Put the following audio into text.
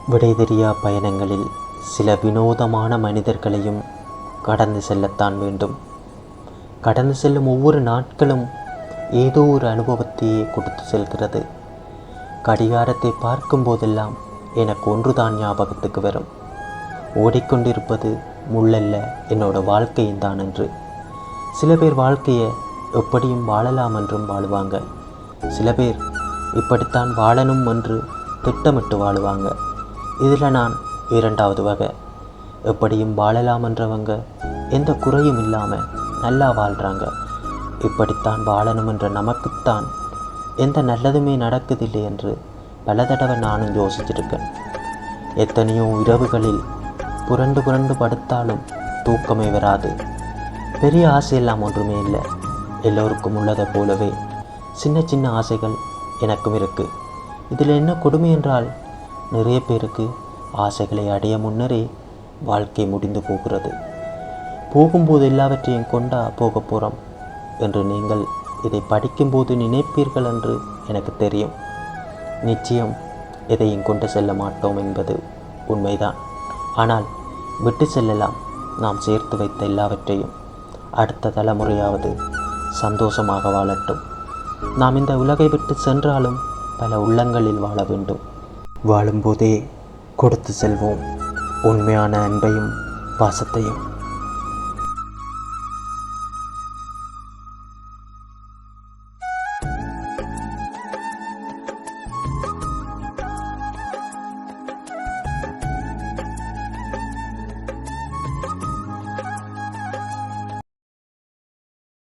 விடை தெரியா பயணங்களில் சில வினோதமான மனிதர்களையும் கடந்து செல்லத்தான் வேண்டும். கடந்து செல்லும் ஒவ்வொரு நாட்களும் ஏதோ ஒரு அனுபவத்தையே கொடுத்து செல்கிறது. கடிகாரத்தை பார்க்கும் போதெல்லாம் எனக்கு ஒன்றுதான் ஞாபகத்துக்கு வரும். ஓடிக்கொண்டிருப்பது முள்ளல்ல, என்னோட வாழ்க்கையும் தான் என்று. சில பேர் வாழ்க்கையை எப்படியும் வாழலாம் என்றும் வாழுவாங்க. சில பேர் இப்படித்தான் வாழணும் என்று திட்டமிட்டு வாழுவாங்க. இதில் நான் இரண்டாவது வகை. எப்படியும் வாழலாம் என்றவங்க எந்த குறையும் இல்லாமல் நல்லா வாழ்கிறாங்க. இப்படித்தான் வாழணும் என்ற நமக்குத்தான் எந்த நல்லதுமே நடக்குதில்லை என்று பல தடவை நானும் யோசிச்சிருக்கேன். எத்தனையோ இரவுகளில் புரண்டு புரண்டு படுத்தாலும் தூக்கமே வராது. பெரிய ஆசையெல்லாம் ஒன்றுமே இல்லை. எல்லோருக்கும் உள்ளதை போலவே சின்ன சின்ன ஆசைகள் எனக்கும் இருக்குது. இதில் என்ன கொடுமை என்றால், நிறைய பேருக்கு ஆசைகளை அடைய முன்னரே வாழ்க்கை முடிந்து போகிறது. போகும்போது எல்லாவற்றையும் கொண்டா போக போகிறோம் என்று நீங்கள் இதை படிக்கும்போது நினைப்பீர்கள் என்று எனக்கு தெரியும். நிச்சயம் எதையும் கொண்டு செல்ல மாட்டோம் என்பது உண்மைதான். ஆனால் விட்டு செல்லலாம் நாம் சேர்த்து வைத்த எல்லாவற்றையும். அடுத்த தலைமுறையாவது சந்தோஷமாக வாழட்டும். நாம் இந்த உலகை விட்டு சென்றாலும் பல உள்ளங்களில் வாழ வேண்டும். வாழும்போதே கொடுத்து செல்வோம் உண்மையான அன்பையும் பாசத்தையும்.